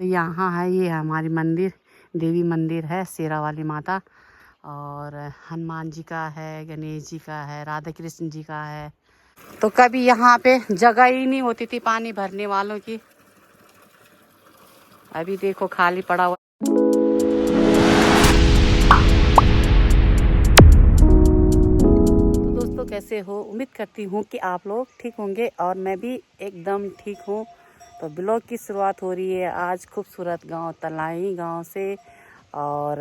तो यहाँ है ये हमारी मंदिर, देवी मंदिर है, शेरा वाली माता। और हनुमान जी का है, गणेश जी का है, राधा कृष्ण जी का है। तो कभी यहाँ पे जगह ही नहीं होती थी पानी भरने वालों की। अभी देखो खाली पड़ा हुआ। तो दोस्तों कैसे हो? उम्मीद करती हूँ कि आप लोग ठीक होंगे और मैं भी एकदम ठीक हूँ। तो ब्लॉग की शुरुआत हो रही है आज खूबसूरत गांव तलाई गांव से। और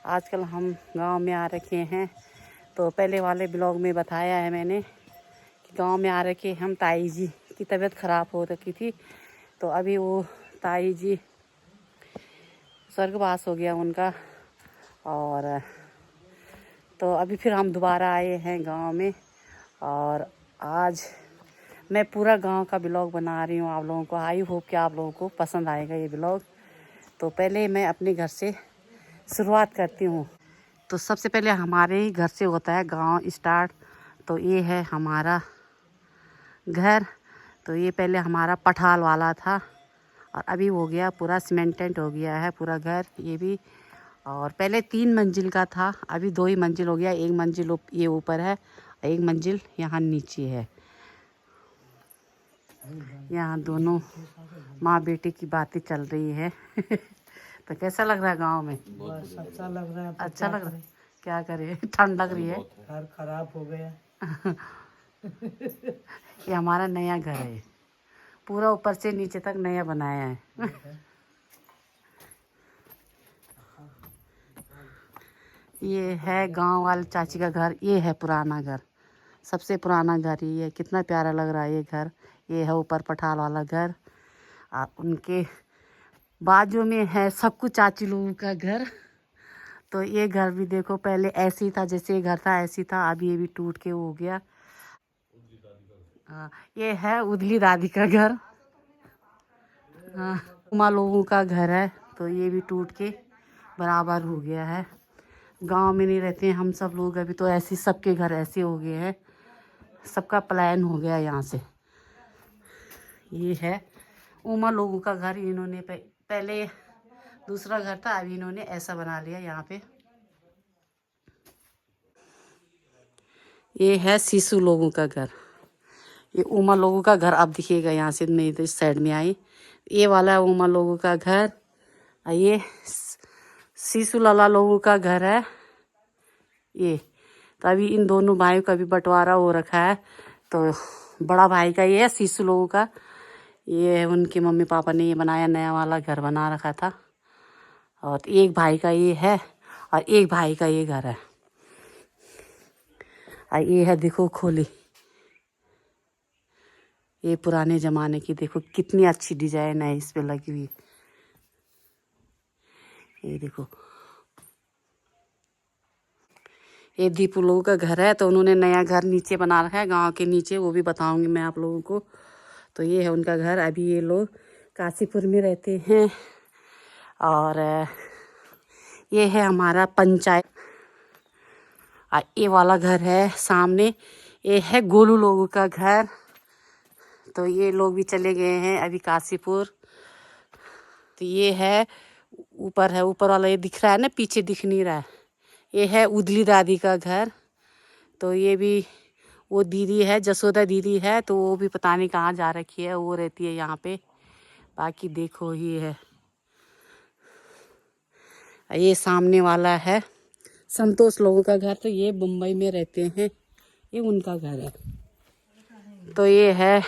आजकल हम गांव में आ रखे हैं। तो पहले वाले ब्लॉग में बताया है मैंने कि गांव में आ रखे हम। ताई जी की तबीयत ख़राब हो रखी थी, तो अभी वो ताई जी स्वर्गवास हो गया उनका। और तो अभी फिर हम दोबारा आए हैं गांव में। और आज मैं पूरा गांव का ब्लॉग बना रही हूँ आप लोगों को। आई होप कि आप लोगों को पसंद आएगा ये ब्लॉग। तो पहले मैं अपने घर से शुरुआत करती हूँ। तो सबसे पहले हमारे ही घर से होता है गांव स्टार्ट। तो ये है हमारा घर। तो ये पहले हमारा पठाल वाला था और अभी हो गया पूरा सीमेंटेड हो गया है पूरा घर ये भी। और पहले 3 मंजिल का था, अभी 2 ही मंजिल हो गया। 1 मंजिल ये ऊपर है, 1 मंजिल यहाँ नीचे है। यहाँ दोनों माँ बेटे की बातें चल रही है। तो कैसा लग रहा है गांव में? बस अच्छा लग रहा है। अच्छा लग रहा है। क्या करे, ठंड लग रही है। घर खराब हो गया। ये हमारा नया घर है, पूरा ऊपर से नीचे तक नया बनाया है। ये है गांव वाले चाची का घर। ये है पुराना घर, सबसे पुराना घर ये है। कितना प्यारा लग रहा है ये घर। ये है ऊपर पठाल वाला घर और उनके बाजू में है सब कुछ चाची लोगों का घर। तो ये घर भी देखो पहले ऐसे ही था, जैसे ये घर था ऐसे ही था, अभी ये भी टूट के हो गया। हाँ, ये है उदली दादी का घर। हाँ, उमा लोगों का घर है। तो ये भी टूट के बराबर हो गया है। गांव में नहीं रहते हैं हम सब लोग अभी, तो ऐसे सबके घर ऐसे हो गए हैं। सबका प्लान हो गया यहाँ से। ये है उमा लोगों का घर। इन्होंने पहले दूसरा घर था, अभी इन्होंने ऐसा बना लिया यहाँ पे। ये है सीसू लोगों का घर। ये उमा लोगों का घर अब दिखेगा यहाँ से। मैं इधर साइड में आई, ये वाला है उमा लोगों का घर। और ये सीसू लाला लोगों का घर है ये। तो अभी इन दोनों भाइयों का भी बंटवारा हो रखा है। तो बड़ा भाई का ये है सीसू लोगों का। ये उनके मम्मी पापा ने ये बनाया, नया वाला घर बना रखा था। और एक भाई का ये है और एक भाई का ये घर है। और ये है देखो खोली, ये पुराने ज़माने की। देखो कितनी अच्छी डिजाइन है इस पे लगी हुई। ये देखो, ये दीपू लोगों का घर है। तो उन्होंने नया घर नीचे बना रखा है गांव के नीचे, वो भी बताऊंगी मैं आप लोगों को। तो ये है उनका घर। अभी ये लोग काशीपुर में रहते हैं। और ये है हमारा पंचायत। और ये वाला घर है सामने, ये है गोलू लोगों का घर। तो ये लोग भी चले गए हैं अभी काशीपुर। तो ये है ऊपर है, ऊपर वाला ये दिख रहा है ना, पीछे दिख नहीं रहा है। ये है उदली दादी का घर। तो ये भी वो दीदी है, जसोदा दीदी है। तो वो भी पता नहीं कहाँ जा रखी है, वो रहती है यहाँ पे। बाकी देखो ये है, ये सामने वाला है संतोष लोगों का घर। तो ये मुंबई में रहते हैं, ये उनका घर है। तो ये है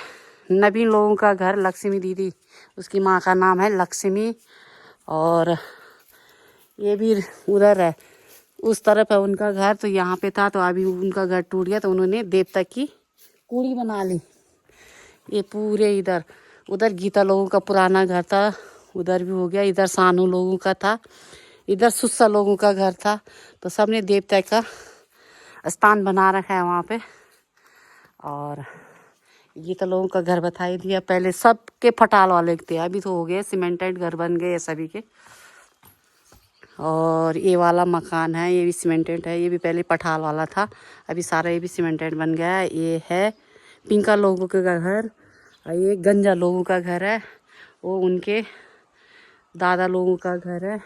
नवीन लोगों का घर, लक्ष्मी दीदी, उसकी माँ का नाम है लक्ष्मी। और ये भी उधर है, उस तरफ है उनका घर। तो यहाँ पे था, तो अभी उनका घर टूट गया, तो उन्होंने देवता की कुड़ी बना ली। ये पूरे इधर, उधर गीता लोगों का पुराना घर था, उधर भी हो गया। इधर सानू लोगों का था, इधर सुस्सा लोगों का घर था। तो सबने देवता का स्थान बना रखा है वहाँ पे। और गीता लोगों का घर बता ही दिया। पहले सबके फटाल वाले थे, अभी तो हो गए सीमेंटेड घर बन गए सभी के। और ये वाला मकान है, ये भी सीमेंटेड है। ये भी पहले पठाल वाला था, अभी सारा ये भी सीमेंटेड बन गया है। ये है पिंका लोगों का घर और ये गंजा लोगों का घर है, वो उनके दादा लोगों का घर है।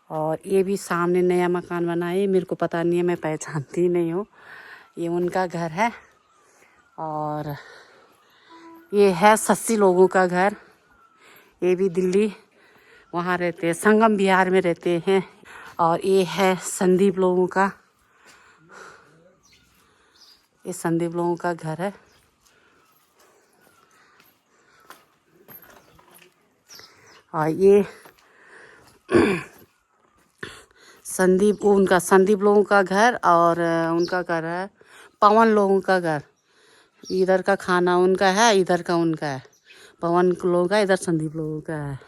और ये भी सामने नया मकान बना है, मेरे को पता नहीं है, मैं पहचानती नहीं हूँ। ये उनका घर है। और ये है 80 लोगों का घर। ये भी दिल्ली वहाँ रहते हैं, संगम बिहार में रहते हैं। और ये है संदीप लोगों का, ये संदीप लोगों का घर है। और ये संदीप लोगों का घर। और उनका घर है पवन लोगों का घर। इधर का खाना उनका है, इधर का उनका है। पवन लोगों का, इधर संदीप लोगों का है।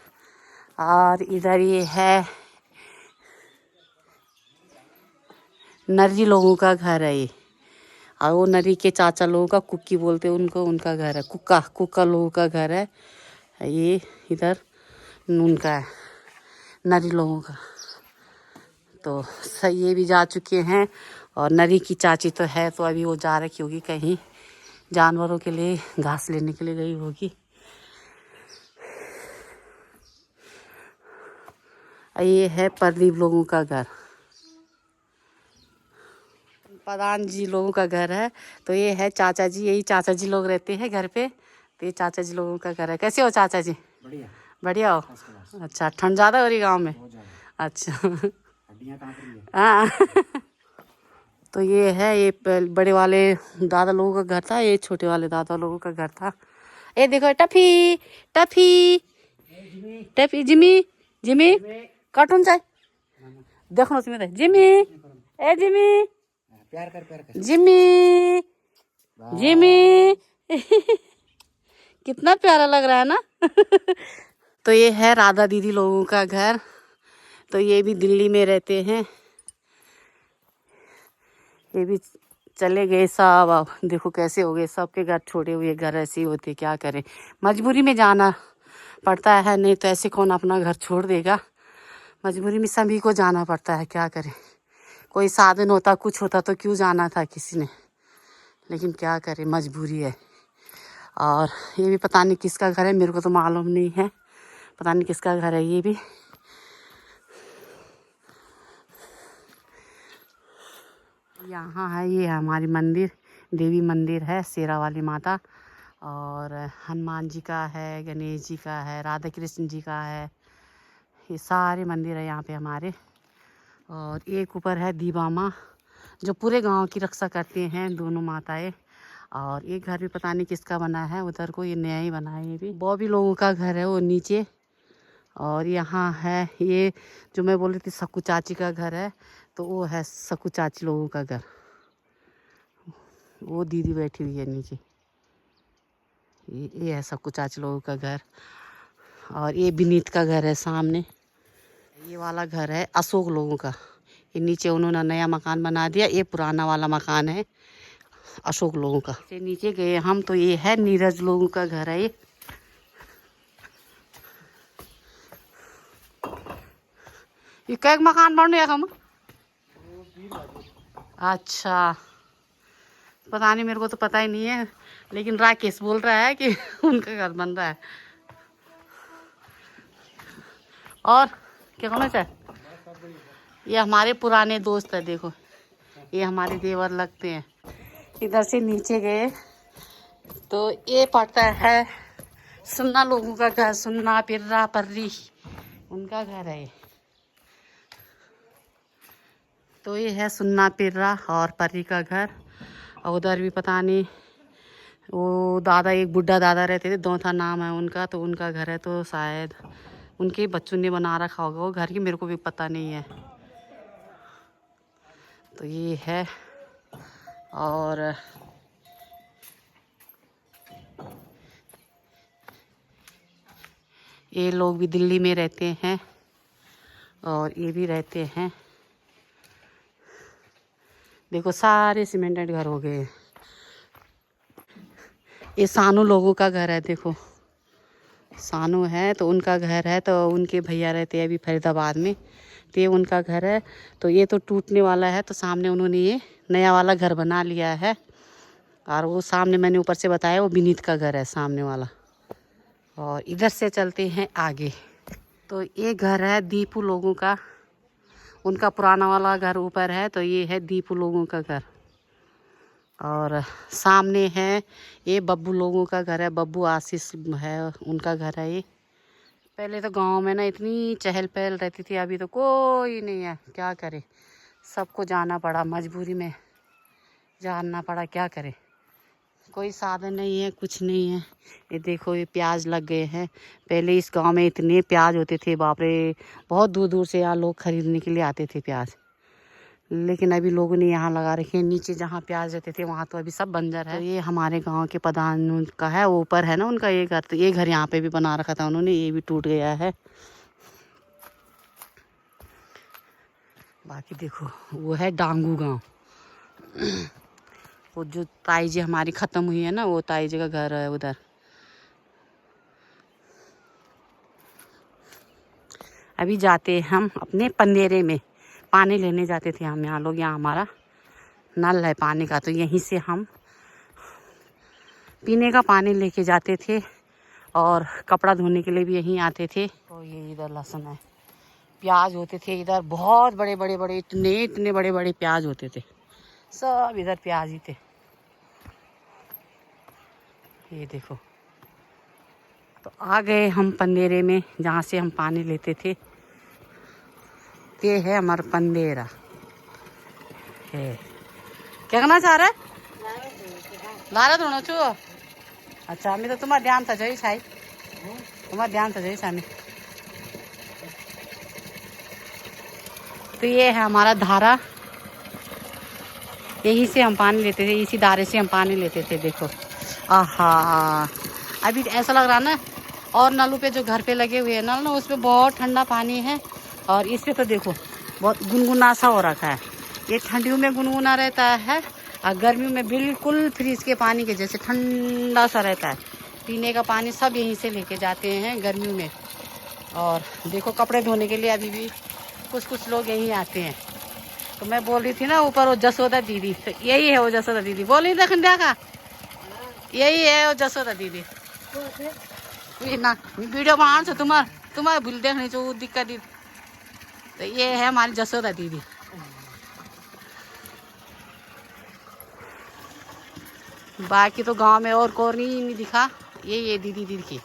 और इधर ये है नरी लोगों का घर है ये। और वो नरी के चाचा लोगों का, कुक्की बोलते हैं उनको, उनका घर है। कुक्का लोगों का घर है ये। इधर उनका है नरी लोगों का। तो सही ये भी जा चुके हैं। और नरी की चाची तो है, तो अभी वो जा रखी होगी कहीं जानवरों के लिए घास लेने के लिए गई होगी। ये है प्रदीप लोगों का घर, प्रधान जी लोगों का घर है। तो ये है चाचा जी, यही चाचा जी लोग रहते हैं घर पे। तो ये चाचा जी लोगों का घर है। कैसे हो चाचा जी? बढ़िया। बढ़िया हो? अच्छा, ठंड ज़्यादा हो रही गाँव में? अच्छा। हाँ। तो ये है, ये बड़े वाले दादा लोगों का घर था, ये छोटे वाले दादा लोगों का घर था। ये देखो Tuffy Tuffy Tuffy, Jimmy Jimmy cartoon चाहे देखो उसमें, जिमी ए जिमी प्यार कर जिमी जिमी। कितना प्यारा लग रहा है ना। तो ये है राधा दीदी लोगों का घर। तो ये भी दिल्ली में रहते हैं। ये भी चले गए सब। अब देखो कैसे हो गए, सबके घर छोड़े हुए घर ऐसे ही होते, क्या करें, मजबूरी में जाना पड़ता है, नहीं तो ऐसे कौन अपना घर छोड़ देगा। मजबूरी में सभी को जाना पड़ता है, क्या करें। कोई साधन होता, कुछ होता तो क्यों जाना था किसी ने, लेकिन क्या करें, मजबूरी है। और ये भी पता नहीं किसका घर है, मेरे को तो मालूम नहीं है, पता नहीं किसका घर है ये भी। यहाँ है ये हमारी मंदिर, देवी मंदिर है, शेरा वाली माता। और हनुमान जी का है, गणेश जी का है, राधा कृष्ण जी का है, ये सारे मंदिर है यहाँ पे हमारे। और एक ऊपर है दीवा माँ, जो पूरे गांव की रक्षा करते हैं, दोनों माताएं। और एक घर भी पता नहीं किसका बना है उधर को, ये नया ही बना है। ये भी बॉबी लोगों का घर है वो नीचे। और यहाँ है ये जो मैं बोल रही थी सक्कू चाची का घर है, तो वो है सक्कू चाची लोगों का घर। वो दीदी बैठी हुई है नीचे, ये है सक्कू चाची लोगों का घर। और ये विनीत का घर है सामने। ये वाला घर है अशोक लोगों का, ये नीचे उन्होंने नया मकान बना दिया, ये पुराना वाला मकान है अशोक लोगों का। नीचे गए हम तो ये है नीरज लोगों का घर है। ये कैक मकान बन रहे हम? अच्छा, पता नहीं, मेरे को तो पता ही नहीं है, लेकिन राकेश बोल रहा है कि उनका घर बन रहा है। और क्या कहना चाहे, ये हमारे पुराने दोस्त है, देखो ये हमारे देवर लगते हैं। इधर से नीचे गए तो ये पड़ता है सुन्ना लोगों का घर, सुन्ना पिर्रा पर्री उनका घर है। तो ये है सुन्ना पिर्रा और पर्री का घर। और उधर भी पता नहीं, वो दादा, एक बुढ़ा दादा रहते थे, दौथा नाम है उनका, तो उनका घर है। तो शायद उनके बच्चों ने बना रखा होगा वो घर की, मेरे को भी पता नहीं है। तो ये है। और ये लोग भी दिल्ली में रहते हैं और ये भी रहते हैं। देखो सारे सीमेंटेड घर हो गए। ये सानू लोगों का घर है, देखो सानू है, तो उनका घर है, तो उनके भैया रहते हैं अभी फरीदाबाद में, तो ये उनका घर है। तो ये तो टूटने वाला है, तो सामने उन्होंने ये नया वाला घर बना लिया है। और वो सामने मैंने ऊपर से बताया वो विनीत का घर है सामने वाला। और इधर से चलते हैं आगे। तो ये घर है दीपू लोगों का, उनका पुराना वाला घर ऊपर है, तो ये है दीपू लोगों का घर। और सामने है ये बब्बू लोगों का घर है, बब्बू आशीष है उनका घर है ये। पहले तो गांव में ना इतनी चहल पहल रहती थी, अभी तो कोई नहीं है, क्या करे, सबको जाना पड़ा, मजबूरी में जाना पड़ा, क्या करे, कोई साधन नहीं है, कुछ नहीं है। ये देखो ये प्याज लग गए हैं। पहले इस गांव में इतने प्याज होते थे, बाप रे, बहुत दूर दूर से यहाँ लोग खरीदने के लिए आते थे प्याज। लेकिन अभी लोगों ने यहाँ लगा रखे हैं, नीचे जहाँ प्याज रहते थे वहाँ तो अभी सब बंजर है। तो ये हमारे गांव के प्रधान का है, ऊपर है ना उनका ये घर, तो ये घर यहाँ पे भी बना रखा था उन्होंने, ये भी टूट गया है। बाकी देखो वो है डांगू गांव, वो जो ताई जी हमारी ख़त्म हुई है ना, वो ताई जी का घर है उधर। अभी जाते हम अपने पंदेरे में पानी लेने जाते थे हम, यहाँ लोग, यहाँ हमारा नल है पानी का, तो यहीं से हम पीने का पानी लेके जाते थे और कपड़ा धोने के लिए भी यहीं आते थे। तो ये इधर लहसुन है, प्याज होते थे इधर, बहुत बड़े बड़े बड़े, इतने इतने बड़े बड़े प्याज होते थे, सब इधर प्याज ही थे। ये देखो, तो आ गए हम पंदेरे में जहाँ से हम पानी लेते थे। ये है हमारा पंदेरा है। क्या करना चाह रहा है? लारा धोना छो। अच्छा, मैं तो तुम्हारा ध्यान था जाई छाई, तुम्हारा ध्यान था जाई सामी। तो ये है हमारा धारा, यहीं से हम पानी लेते थे, इसी धारे से हम पानी लेते थे। देखो आहा, अभी ऐसा लग रहा ना, और नलों पे जो घर पे लगे हुए हैं नल ना, उसमें बहुत ठंडा पानी है, और इस पे तो देखो बहुत गुनगुना सा हो रखा है। ये ठंडियों में गुनगुना रहता है और गर्मियों में बिल्कुल फ्रिज के पानी के जैसे ठंडा सा रहता है। पीने का पानी सब यहीं से लेके जाते हैं गर्मियों में। और देखो कपड़े धोने के लिए अभी भी कुछ लोग यहीं आते हैं। तो मैं बोल रही थी ना ऊपर वो जसोदा दीदी, तो यही है वो जसोदा दीदी, बोली देखन देखा, यही है वो जसोदा दीदी। ये ना वीडियो बना से तुम्हारे भूल देखने जो दिक्कत दी, तो ये है हमारी जसोदा दीदी। बाकी तो गांव में और कोई नहीं दिखा, ये दीदी दिखी।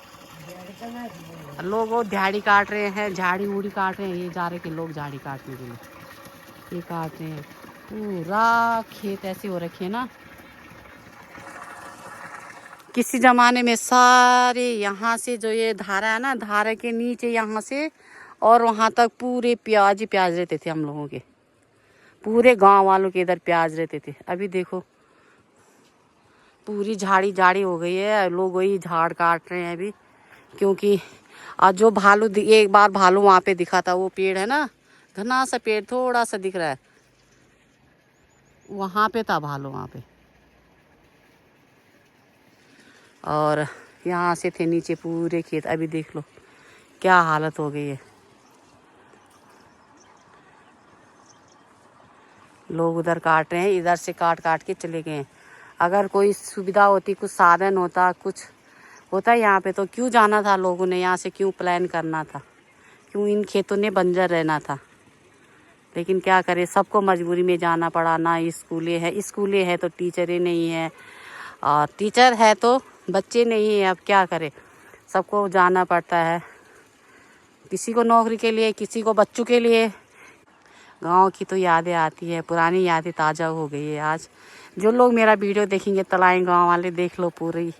लोग वो झाड़ी काट रहे हैं, झाड़ी उड़ी काट रहे हैं, ये जा रहे के लोग झाड़ी काटने के लिए, ये काट रहे हैं। पूरा खेत ऐसे हो रखे ना, किसी जमाने में सारे यहाँ से जो ये धारा है ना, धारा के नीचे यहाँ से और वहाँ तक पूरे प्याज ही प्याज रहते थे हम लोगों के, पूरे गांव वालों के इधर प्याज रहते थे। अभी देखो पूरी झाड़ी झाड़ी हो गई है, लोग वही झाड़ काट रहे हैं अभी, क्योंकि आज जो भालू एक बार भालू वहाँ पे दिखा था, वो पेड़ है ना, घना सा पेड़ थोड़ा सा दिख रहा है, वहाँ पे था भालू वहाँ पे। और यहाँ से थे नीचे पूरे खेत, अभी देख लो क्या हालत हो गई है। लोग उधर काट रहे हैं, इधर से काट काट के चले गए हैं। अगर कोई सुविधा होती, कुछ साधन होता, कुछ होता यहाँ पे, तो क्यों जाना था लोगों ने यहाँ से, क्यों प्लान करना था, क्यों इन खेतों ने बंजर रहना था। लेकिन क्या करें, सबको मजबूरी में जाना पड़ा ना। स्कूलें है तो टीचरें नहीं है, और टीचर है तो बच्चे नहीं है, अब क्या करें, सबको जाना पड़ता है, किसी को नौकरी के लिए, किसी को बच्चों के लिए। गांव की तो यादें आती है, पुरानी यादें ताज़ा हो गई है आज। जो लोग मेरा वीडियो देखेंगे तलाएं गांव वाले, देख लो पूरी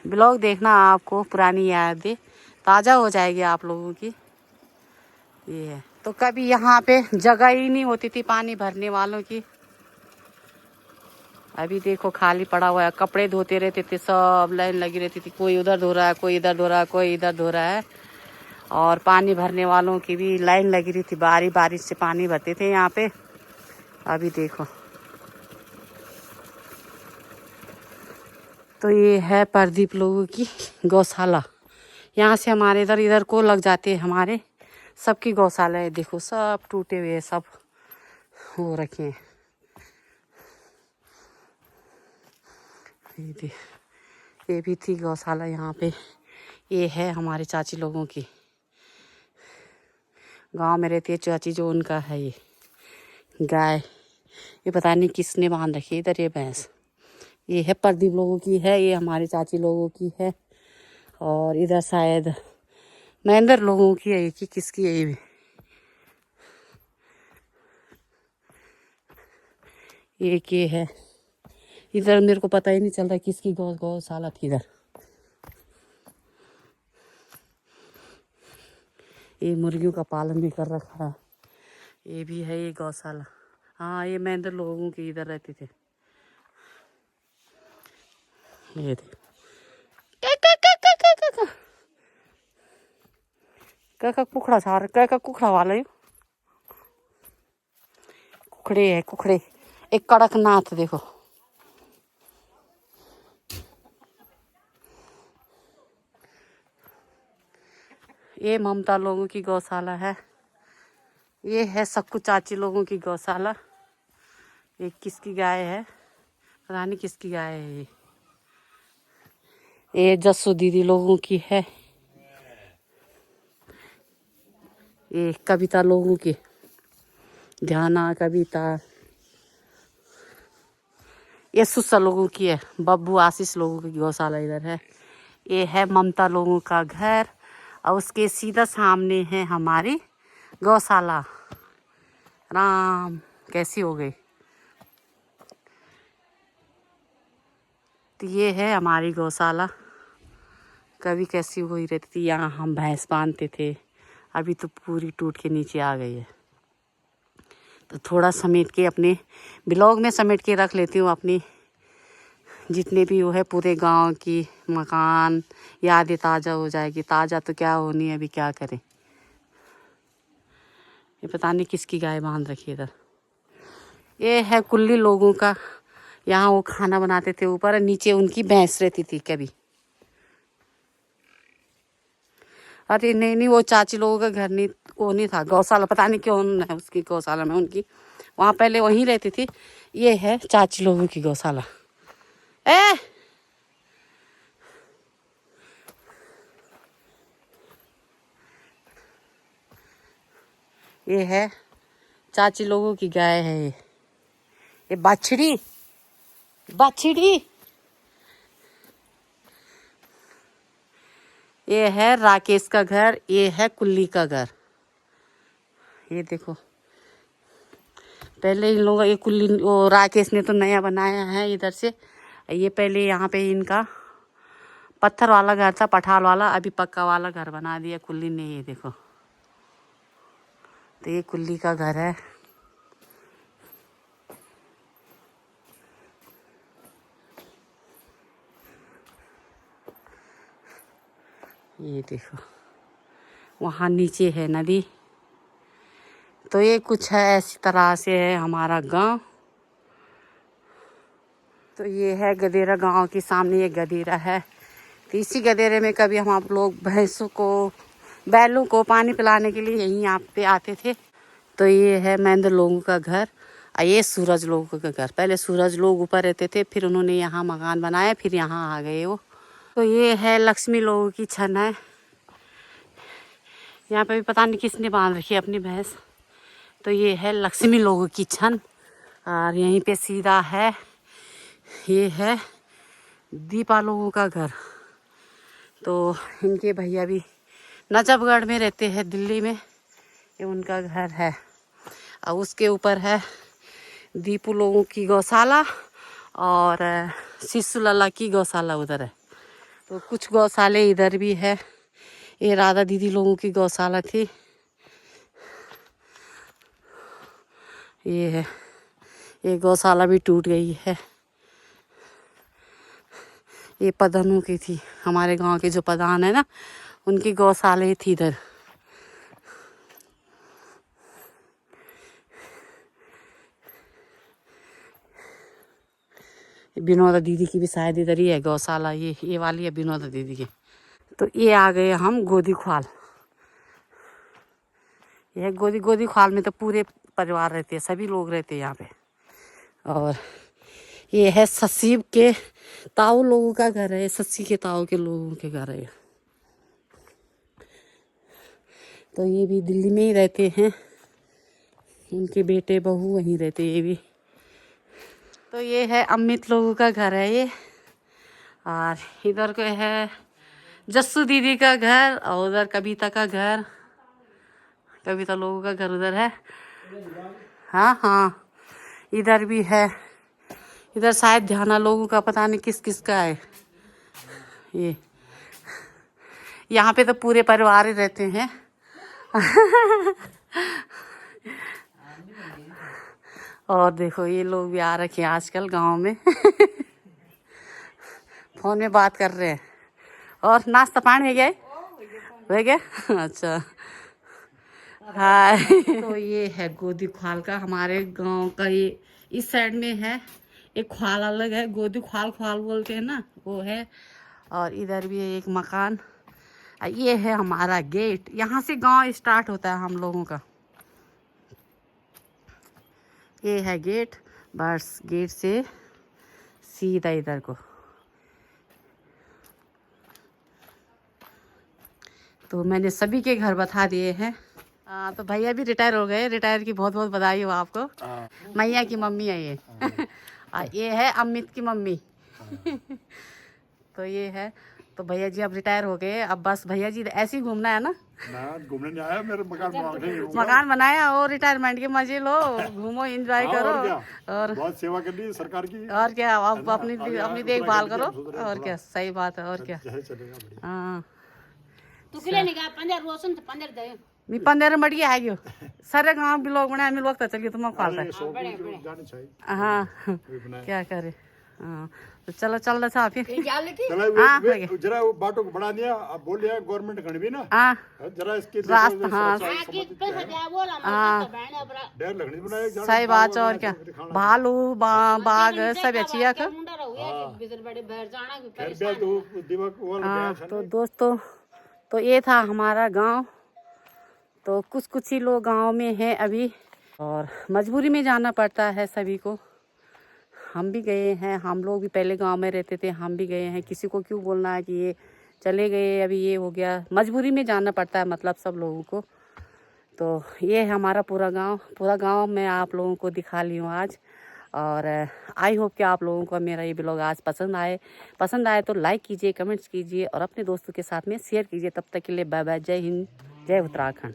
ब्लॉग देखना, आपको पुरानी यादें ताज़ा हो जाएगी आप लोगों की। ये है, तो कभी यहाँ पे जगह ही नहीं होती थी पानी भरने वालों की। अभी देखो खाली पड़ा हुआ है, कपड़े धोते रहते थे, सब लाइन लगी रहती थी, कोई उधर धो रहा है, कोई इधर धो रहा है, कोई इधर धो रहा है। और पानी भरने वालों की भी लाइन लगी रही थी, बारी बारी से पानी भरते थे यहाँ पे। अभी देखो, तो ये है प्रदीप लोगों की गौशाला। यहाँ से हमारे इधर को लग जाते हैं, हमारे सबकी गौशाला है। देखो सब टूटे हुए, सब हो रखे हैं। ये भी थी गौशाला यहाँ पे। ये है हमारे चाची लोगों की, गांव में रहती है चाची जो, उनका है ये गाय। ये पता नहीं किसने बांध रखी है इधर ये भैंस। ये है प्रदीप लोगों की है, ये हमारी चाची लोगों की है, और इधर शायद महेंद्र लोगों की है कि किसकी है ये भी। एक ये है इधर, मेरे को पता ही नहीं चल रहा किसकी गौशाला थी इधर। ये मुर्गियों का पालन भी कर रखा है। ये भी है ये गौशाला। हाँ ये महेंद्र लोगों के इधर रहते थे। ये थे का कुखड़ा सार का कुखड़ा वाला ये कुखड़े है, कुखड़े। एक कड़कनाथ देखो, ये ममता लोगों की गौशाला है। ये है सक्कू चाची लोगों की गौशाला। ये किसकी गाय है पता नहीं किसकी गाय है ये जस्सू दीदी लोगों की है। ये कविता लोगों की, ध्याना कविता। ये सुस्सा लोगों की है, बब्बू आशीष लोगों की गौशाला इधर है। ये है ममता लोगों का घर, और उसके सीधा सामने है हमारी गौशाला। राम कैसी हो गई। तो ये है हमारी गौशाला, कभी कैसी हुई रहती थी। यहाँ हम भैंस बांधते थे, अभी तो पूरी टूट के नीचे आ गई है। तो थोड़ा समेट के अपने ब्लॉग में समेट के रख लेती हूँ अपनी जितने भी वो है पूरे गांव की मकान यादें ताज़ा हो जाएगी। ताज़ा तो क्या होनी है, अभी क्या करें। ये पता नहीं किसकी गाय बांध रखी है इधर। ये है कुल्ली लोगों का, यहाँ वो खाना बनाते थे ऊपर, नीचे उनकी भैंस रहती थी कभी। अरे नहीं नहीं, वो चाची लोगों का घर नहीं, वो नहीं था गौशाला, पता नहीं क्यों है उसकी गौशाला में उनकी, वहाँ पहले वहीं रहती थी। ये है चाची लोगों की गौशाला। ए ये है चाची लोगों की गाय है। ये बाछड़ी बाछड़ी। ये है राकेश का घर, ये है कुल्ली का घर। ये देखो पहले इन लोगों ये कुल्ली वो राकेश ने तो नया बनाया है इधर से। ये पहले यहाँ पे इनका पत्थर वाला घर था, पठाल वाला, अभी पक्का वाला घर बना दिया कुल्ली ने। ये देखो, तो ये कुल्ली का घर है। ये देखो वहाँ नीचे है नदी। तो ये कुछ है ऐसी तरह से है हमारा गांव। तो ये है गदेरा, गांव के सामने ये गदेरा है। तो इसी गदेरे में कभी हम आप लोग भैंसों को बैलों को पानी पिलाने के लिए यहीं यहाँ पे आते थे। तो ये है महेंद्र लोगों का घर, और ये सूरज लोगों का घर। पहले सूरज लोग ऊपर रहते थे, फिर उन्होंने यहाँ मकान बनाया, फिर यहाँ आ गए वो। तो ये है लक्ष्मी लोगों की छन है। यहाँ पे भी पता नहीं किसने बांध रखी है अपनी भैंस। तो ये है लक्ष्मी लोगों की छन, और यहीं पे सीधा है ये है दीपा लोगों का घर। तो इनके भैया भी नजफगढ़ में रहते हैं दिल्ली में, ये उनका घर है। और उसके ऊपर है दीपू लोगों की गौशाला, और शिशु लला की गौशाला उधर है। तो कुछ गौशाले इधर भी है। ये राधा दीदी लोगों की गौशाला थी। ये है, ये गौशाला भी टूट गई है। ये प्रधानों की थी, हमारे गांव के जो प्रधान है ना, उनकी गौशाला थी इधर। विनोदा दीदी की भी शायद इधर ही है गौशाला, ये वाली है विनोदा दीदी की। तो ये आ गए हम गोदी ख्वाल। यह गोदी ख्वाल में तो पूरे परिवार रहते हैं, सभी लोग रहते हैं यहाँ पे। और ये है सस्सी के ताऊ लोगों का घर है, सस्सी के ताऊ के लोगों के घर है। तो ये भी दिल्ली में ही रहते हैं, उनके बेटे बहू वहीं रहते ये भी। तो ये है अमित लोगों का घर है ये, और इधर को है जस्सू दीदी का घर, और उधर कविता का घर, कविता लोगों का घर उधर है। हाँ हाँ, इधर भी है, इधर शायद ध्याना लोगों का, पता नहीं किस किस का है ये। यहाँ पे तो पूरे परिवार ही रहते हैं। और देखो ये लोग भी आ रखे हैं आजकल गांव में। फोन में बात कर रहे हैं। और नाश्ता पानी हो गया? हो गया। अच्छा हाय। तो ये है गोदी ख्वाल का, हमारे गांव का ये इस साइड में है। एक ख्वाल अलग है, गोदी ख्वाल ख्वाल बोलते हैं ना, वो है। और इधर भी है एक मकान। ये है हमारा गेट, यहाँ से गांव स्टार्ट होता है हम लोगों का। ये है गेट, बस गेट से सीधा इधर को। तो मैंने सभी के घर बता दिए हैं। तो भैया भी रिटायर हो गए, रिटायर की बहुत बहुत बधाई हो आपको। मैया की मम्मी है ये। ये है अमित की मम्मी। तो ये है, तो भैया जी अब रिटायर हो गए, अब बस भैया जी ऐसे ही घूमना है ना। घूमने नहीं आया, मेरे मकान बनाया और रिटायरमेंट के मजे लो, घूमो एंजॉय करो, और बहुत सेवा कर दी सरकार की। और क्या, आप अपनी देखभाल करो, और क्या, सही बात है, और क्या। हाँ मी 15 मड़ी आ गयो, सारे गांव के लोग बनाए, मिल वक्त चलिए तुम खाल हाँ क्या करे। हाँ तो चलो चल रहा था फिर। हाँ जरा वो बाटो को बढ़ा दिया, अब बोल दिया गवर्नमेंट गण भी ना। हाँ जरा इसके रास्ता, हाँ हाँ डर लगनी बनाया। सही बात है, और क्या, भालू बाघ सब अच्छी। हाँ तो दोस्तों, तो ये था हमारा गांव। तो कुछ ही लोग गांव में हैं अभी, और मजबूरी में जाना पड़ता है सभी को। हम भी गए हैं, हम लोग भी पहले गांव में रहते थे, हम भी गए हैं। किसी को क्यों बोलना है कि ये चले गए, अभी ये हो गया, मजबूरी में जाना पड़ता है, मतलब सब लोगों को। तो ये है हमारा पूरा गांव मैं आप लोगों को दिखा ली हूँ आज। और आई होप कि आप लोगों को मेरा ये ब्लॉग आज पसंद आए तो लाइक कीजिए, कमेंट्स कीजिए, और अपने दोस्तों के साथ में शेयर कीजिए। तब तक के लिए बाय बाय, जय हिंद, जय उत्तराखंड।